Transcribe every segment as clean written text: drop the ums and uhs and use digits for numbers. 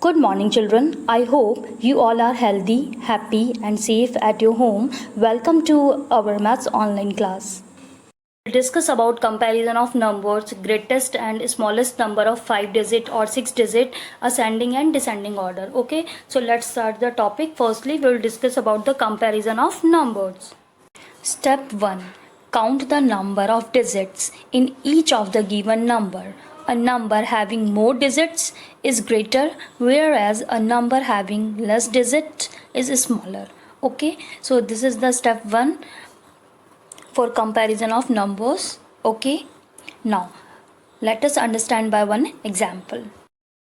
Good morning, children. I hope you all are healthy, happy, and safe at your home. Welcome to our maths online class. We'll discuss about comparison of numbers, greatest and smallest number of 5 digit or 6 digit, ascending and descending order. Okay, so let's start the topic. Firstly, we'll discuss about the comparison of numbers. Step 1. Count the number of digits in each of the given number. A number having more digits is greater, whereas a number having less digits is smaller. Okay, so this is the step 1 for comparison of numbers. Okay, now let us understand by one example.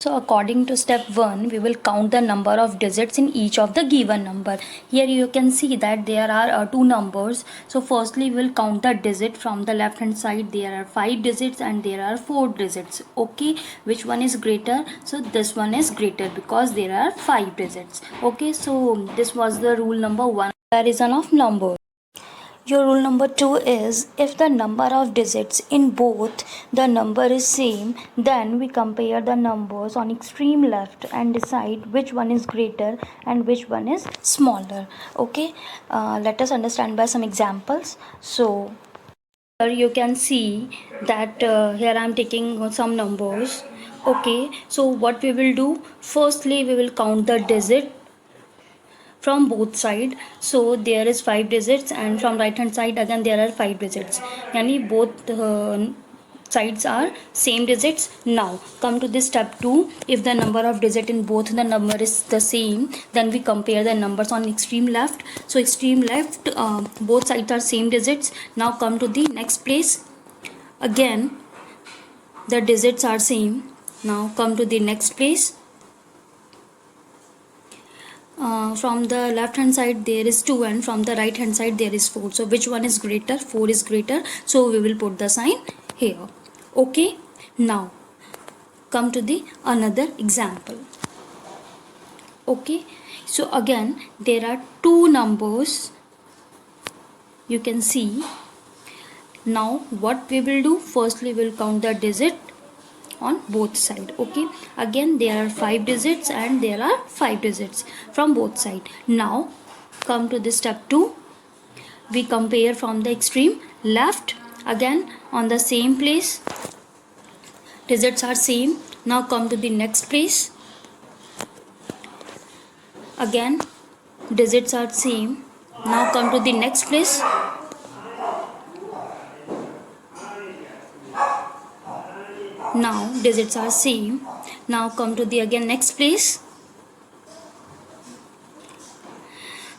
So according to step 1, we will count the number of digits in each of the given number. Here you can see that there are two numbers. So firstly we will count the digit from the left hand side. There are 5 digits and there are 4 digits. Okay, which one is greater? So this one is greater because there are 5 digits. Okay, so this was the rule number 1, comparison of numbers. Your rule number 2 is, if the number of digits in both the number is same, then we compare the numbers on extreme left and decide which one is greater and which one is smaller. Okay, let us understand by some examples. So here you can see that here I am taking some numbers. Okay, so what we will do, firstly we will count the digit from both side. So there is 5 digits and from right hand side again there are 5 digits, yani both sides are same digits. Now come to this step 2. If the number of digit in both the number is the same, then we compare the numbers on extreme left. So extreme left, both sides are same digits. Now come to the next place. Again the digits are same. Now come to the next place. From the left hand side there is 2 and from the right hand side there is 4. So which one is greater? 4 is greater, so we will put the sign here. Okay, now come to the another example. Okay, so again there are two numbers, you can see. Now what we will do, firstly we will count the digit on both sides. Okay, again there are 5 digits and there are 5 digits from both sides. Now come to this step 2. We compare from the extreme left. Again on the same place, digits are same. Now come to the next place. Again digits are same. Now come to the next place. Now digits are same. Now come to the again next place.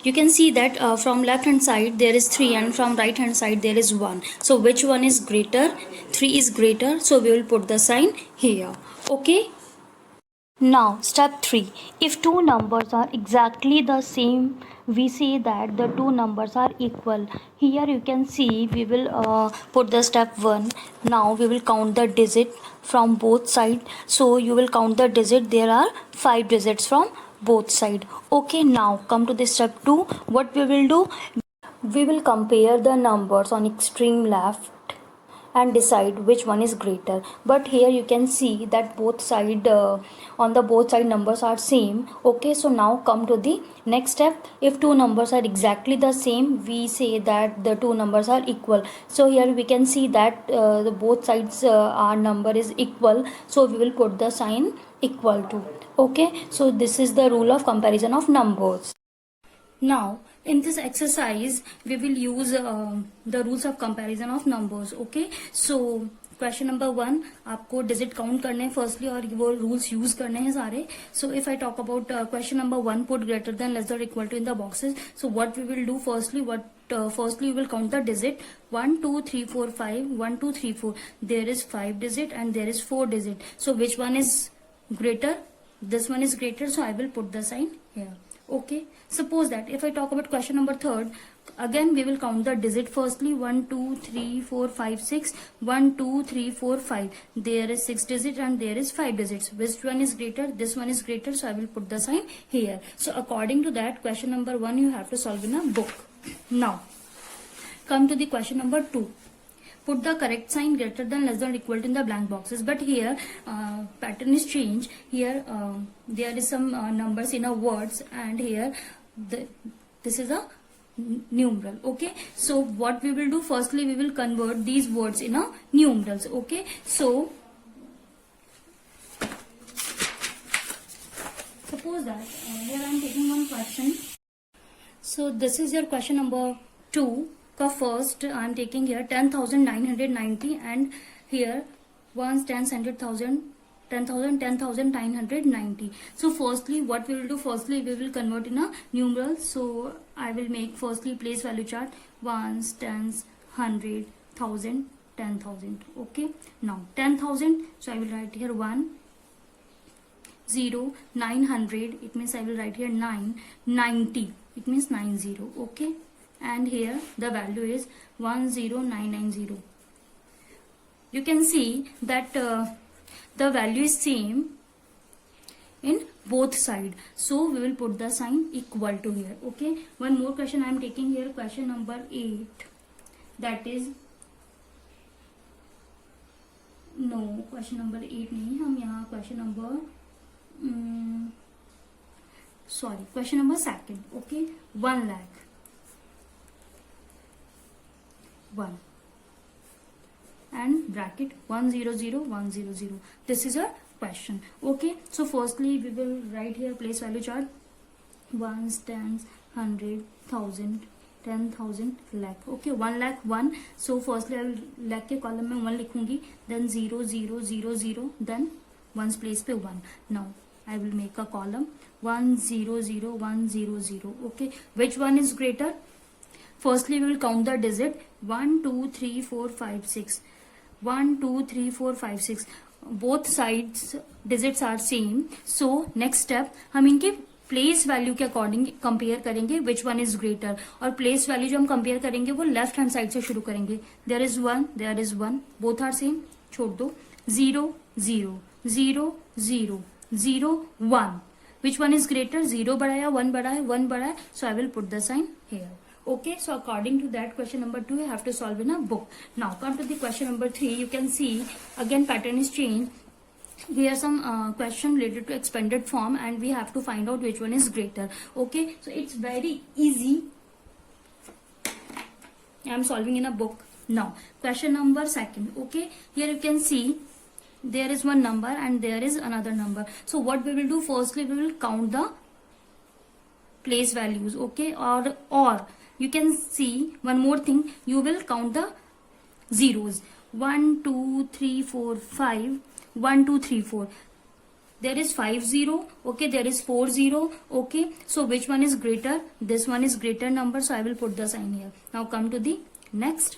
You can see that from left hand side there is 3 and from right hand side there is 1. So which one is greater? 3 is greater, so we will put the sign here. Okay, now step 3. If two numbers are exactly the same, we say that the two numbers are equal. Here you can see we will put the step 1. Now we will count the digit from both sides. So you will count the digit, there are 5 digits from both sides. Okay, now come to the step 2. What we will do, we will compare the numbers on extreme left and decide which one is greater. But here you can see that both side on the both side numbers are same. Okay, so now come to the next step. If two numbers are exactly the same, we say that the two numbers are equal. So here we can see that the both sides our number is equal, so we will put the sign equal to. Okay, so this is the rule of comparison of numbers. Now in this exercise we will use the rules of comparison of numbers. Okay, so question number 1, आपको digit count करने हैं firstly और वो rules use करने हैं सारे. So if I talk about question number 1, put greater than less than equal to in the boxes. So what we will do, firstly we will count the digit 1 2 3 4 5 1 2 3 4. There is 5 digit and there is 4 digit. So which one is greater? This one is greater, so I will put the sign here. Okay, suppose that if I talk about question number 3, again we will count the digit firstly 1 2 3 4 5 6 1 2 3 4 5. There is 6 digit and there is 5 digits. Which one is greater? This one is greater, so I will put the sign here. So according to that, question number 1 you have to solve in a book. Now come to the question number 2. put the correct sign greater than, less than, or equal to in the blank boxes. But here pattern is changed. Here there is some numbers in a words, and here this is a numeral. Okay, so what we will do, firstly we will convert these words in a numerals. Okay, so suppose that here I am taking one question. So this is your question number 2 का first I am taking here 10,990 and here ones, tens, 100,000, 10,000, 10,990. So firstly what we will do, firstly we will convert in a numeral. So I will make firstly place value chart, ones, tens, 100, 1,000, 10,000. Okay, now 10,000, so I will write here 1, 0, 900, it means I will write here 9, 90, it means 90. Okay, and here the value is 10990. You can see that the value is same in both side, so we will put the sign equal to here. Okay, one more question I am taking here, question number 8, that is no, question number 8 नहीं, हम यहाँ question number question number 2. Okay, 1 lakh 1 and bracket 100,100. This is a question. Okay, so firstly we will write here place value chart, ones, tens, 100, 1,000, 10,000, lakh. Okay, 1 lakh 1. So firstly I will lakh के column में 1 लिखूंगी, then 0 0 0 0, then ones place पे 1. Now I will make a column 1 0 0 1 0 0. Okay, which one is greater? Firstly we will count the digit 1 2 3 4 5 6. 1 2 3 4 5 6. Both sides digits are same. So next step हम इनके place value के according compare करेंगे which one is greater. और place value जो हम compare करेंगे वो left hand side से शुरू करेंगे. There is 1, there is 1, both are same, छोड़ दो. 0 0 0 0 0 1. Which one is greater? 0 बड़ा है, 1 बड़ा है, 1 बड़ा है. So I will put the sign here. Okay, so according to that, question number 2 you have to solve in a book. Now come to the question number 3. You can see again pattern is changed. Here some question related to expanded form and we have to find out which one is greater. Okay, so it's very easy. I am solving in a book. Now question number 2. Okay, here you can see there is one number and there is another number. So what we will do, firstly we will count the place values. Okay, or you can see one more thing, you will count the zeros. 1 2 3 4 5, 1 2 3 4. There is 5 0. Okay, there is 4 0. Okay, so which one is greater? This one is greater number, so I will put the sign here. Now come to the next.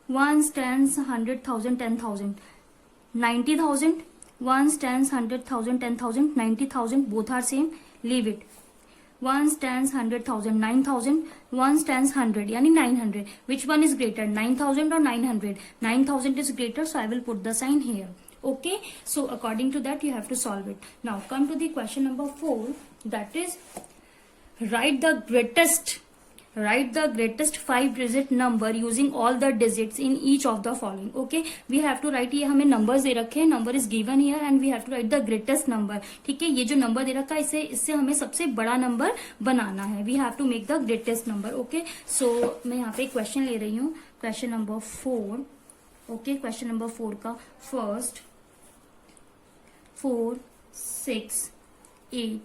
Ones, tens, 100,000, 10,000, 90,000. Ones, tens, 100,000, 10,000, 90,000, both are same, leave it. Ones, tens, 100,000, 9,000. Ones, tens, 100, yani 900. Which one is greater, 9,000 or 900? 9,000 is greater, so I will put the sign here. Okay, so according to that you have to solve it. Now come to the question number 4, that is write the greatest 5-digit number using all the digits in each of the following. Okay, we have to write, ये हमें numbers दे रखे हैं, number is given here and we have to write the greatest number. ठीक है, ये जो number दे रखा है इससे हमें सबसे बड़ा number बनाना है. We have to make the greatest number. Okay, so मैं यहाँ पे question ले रही हूँ, question number 4. Okay, question number 4 का first 4 6 8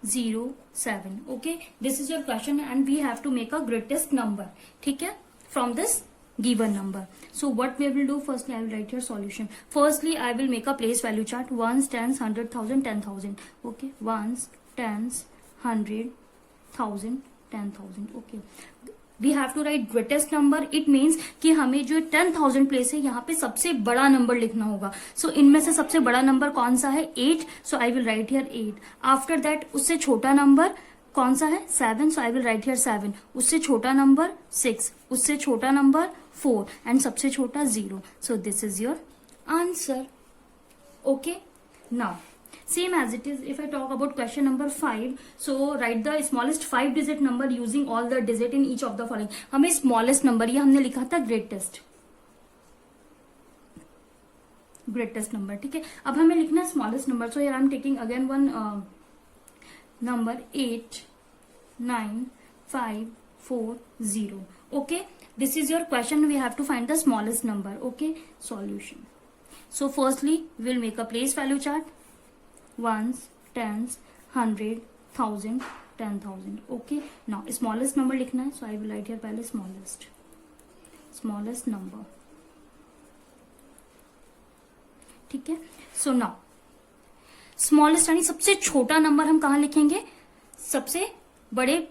0 7. Okay, this is your question and we have to make a greatest number. ठीक है, from this given number. So what we will do, firstly I will write your solution. Firstly I will make a place value chart, ones, tens, 100,000, 10,000. Okay, ones, tens, 100, 1,000, 10,000. Okay, we have to write greatest number. It means कि हमें जो 10,000 place है यहाँ पे सबसे बड़ा number लिखना होगा. So इनमें से सबसे बड़ा नंबर कौन सा है? 8. So I will write here 8. After that उससे छोटा नंबर कौन सा है? 7. So I will write here 7. उससे छोटा नंबर 6. उससे छोटा नंबर 4 and सबसे छोटा 0. So this is your answer. Okay, now same as it is if I talk about question number 5. So write the smallest 5-digit number using all the digit in each of the following. हमें smallest number, ये हमने लिखा था greatest. Greatest number, ठीक है। अब हमें लिखना है smallest number, so here I am taking again one number 89540. Okay, this is your question. We have to find the smallest number. Okay, solution. So firstly we will make a place value chart, ones, tens, 100, 1000, 10,000. Okay, now smallest number लिखना है, so I will write here पहले smallest number, ठीक है। So now smallest यानी सबसे छोटा number हम कहाँ लिखेंगे, सबसे बड़े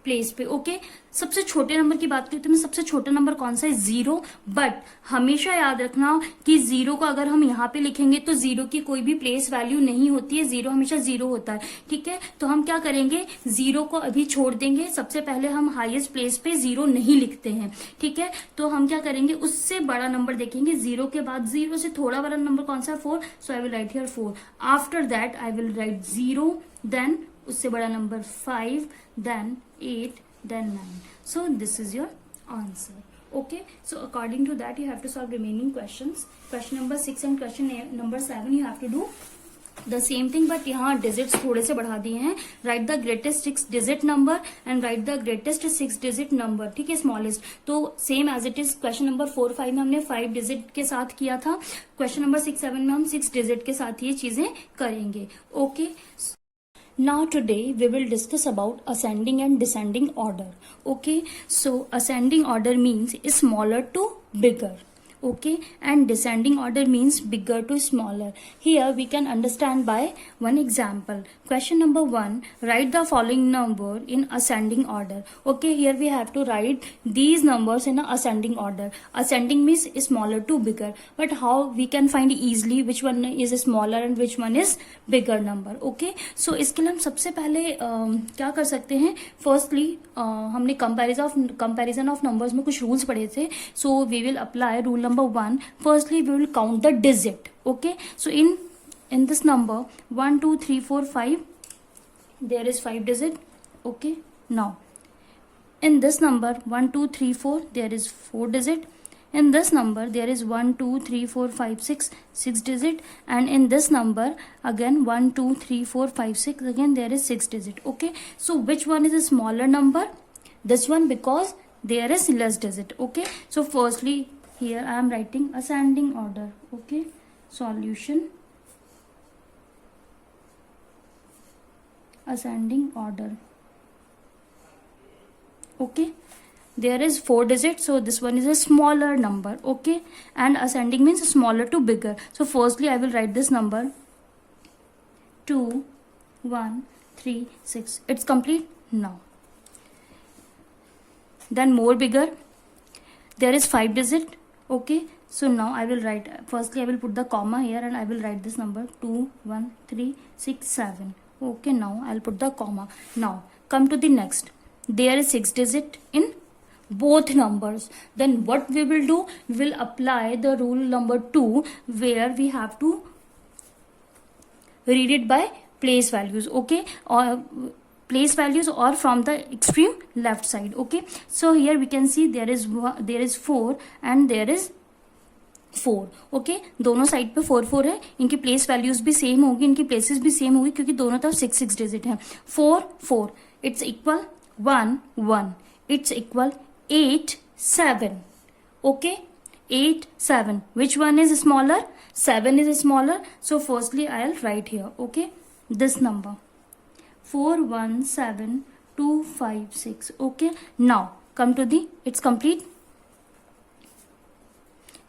प्लेस पे। ओके, सबसे छोटे नंबर की बात करें तो सबसे छोटा नंबर कौन सा है, 0। बट हमेशा याद रखना कि 0 को अगर हम यहाँ पे लिखेंगे तो 0 की कोई भी प्लेस वैल्यू नहीं होती है, 0 हमेशा 0 होता है, ठीक है। तो हम क्या करेंगे, 0 को अभी छोड़ देंगे, सबसे पहले हम हाईएस्ट प्लेस पे 0 नहीं लिखते हैं, ठीक है। तो हम क्या करेंगे, उससे बड़ा नंबर देखेंगे, 0 के बाद 0 से थोड़ा बड़ा नंबर कौन सा, 4। So I will write here 4। After that I will write 0, then उससे बड़ा number 5, then 8, then 9. So this is your answer. Okay, so according to that you have to solve remaining questions. Question number 6 and question number 7 you have to do the same thing, but यहाँ digits थोड़े से बढ़ा दिए हैं। Write the greatest 6 digit number and write the greatest 6 digit number, ठीक है, smallest। तो same as it is question number 4, 5 में हमने 5 digit के साथ किया था, question number 6, 7 में हम 6 digit के साथ ये चीजें करेंगे। Okay, now today we will discuss about ascending and descending order. Okay, so ascending order means smaller to bigger, okay, and descending order means bigger to smaller. Here we can understand by one example. Question number 1, write the following number in ascending order. Okay, here we have to write these numbers in a ascending order. Ascending means smaller to bigger, but how we can find easily which one is smaller and which one is bigger number. Okay, so इसके लिए हम सबसे पहले क्या कर सकते हैं, firstly हमने कंपैरिजन ऑफ नंबर्स में कुछ रूल्स पढ़े थे, so we will apply rule number 1. Firstly we will count the digit. Okay, so in this number 1 2 3 4 5 there is 5 digit. Okay, now in this number 1 2 3 4 there is 4 digit. In this number there is 1 2 3 4 5 6 digit, and in this number again 1 2 3 4 5 6 again there is 6 digit. Okay, so which one is a smaller number, this one, because there is less digit. Okay, so firstly here I am writing ascending order. Okay, solution, ascending order. Okay, there is 4 digits, so this one is a smaller number. Okay, and ascending means smaller to bigger. So firstly I will write this number 2 1 3 6. It's complete. Now then more bigger, there is 5 digit. Okay, so now I will write, firstly I will put the comma here and I will write this number 2 1 3 6 7. Okay, now I'll put the comma. Now come to the next, there is 6 digit in both numbers. Then what we will do, we will apply the rule number 2 where we have to read it by place values. Okay, or place values or from the extreme left side. Okay, so here we can see there is 4 and there is 4. Okay, दोनों side पे 4 4 है, इनकी place values भी same होगी, इनकी places भी same होगी क्योंकि दोनों तरफ 6 6 डिजिट है। 4 4 it's equal 1 1, it's equal 8 7. Okay, 8 7, which one is smaller, 7 is smaller. So firstly I'll write here, okay, this number 417256. Okay, now come to the, it's complete.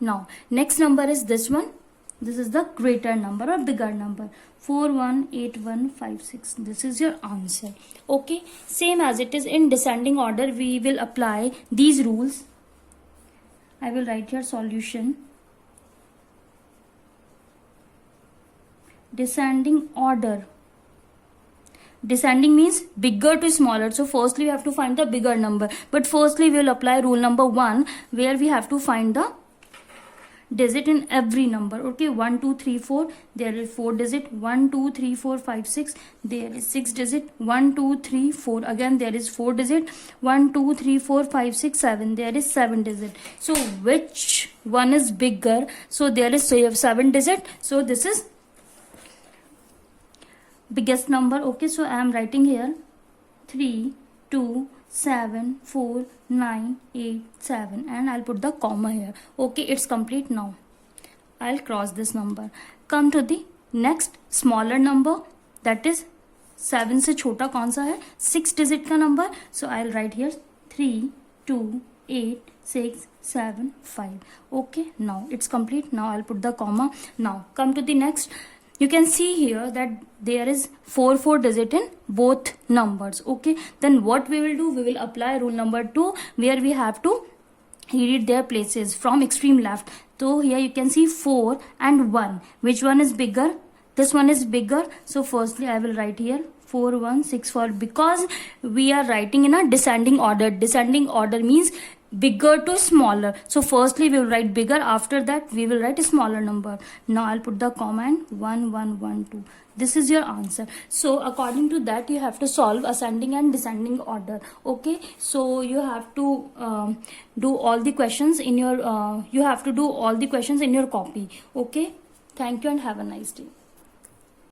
Now next number is this one, this is the greater number or bigger number, 418156. this is your answer. Okay, same as it is in descending order we will apply these rules. I will write here solution, descending order. Descending means bigger to smaller, so firstly we have to find the bigger number, but firstly we will apply rule number 1 where we have to find the digit in every number. Okay, 1 2 3 4, there is 4 digit. 1 2 3 4 5 6, there is 6 digit. 1 2 3 4, again there is 4 digit. 1 2 3 4 5 6 7, there is 7 digit. So which one is bigger? So there is 7 digit, so this is biggest number. Okay, so I am writing here 3 2 7 4 9 8 7, and I'll put the comma here. Okay, it's complete. Now I'll cross this number. Come to the next smaller number, that is 7 से छोटा कौन सा है? 6 digit का number. So I'll write here 3 2 8 6 7 5. Okay, now it's complete. Now I'll put the comma. Now come to the next. You can see here that there is 4 digit in both numbers. Okay, then what we will do, we will apply rule number 2, where we have to read their places from extreme left. So here you can see 4 and 1. Which one is bigger? This one is bigger. So firstly I will write here 4 1 6 4, because we are writing in a descending order. Descending order means bigger to smaller. So firstly we will write bigger, after that we will write a smaller number. Now I'll put the comma and 1 1 1 2. This is your answer. So according to that you have to solve ascending and descending order. Okay, so you have to do all the questions in your you have to do all the questions in your copy. Okay, thank you and have a nice day.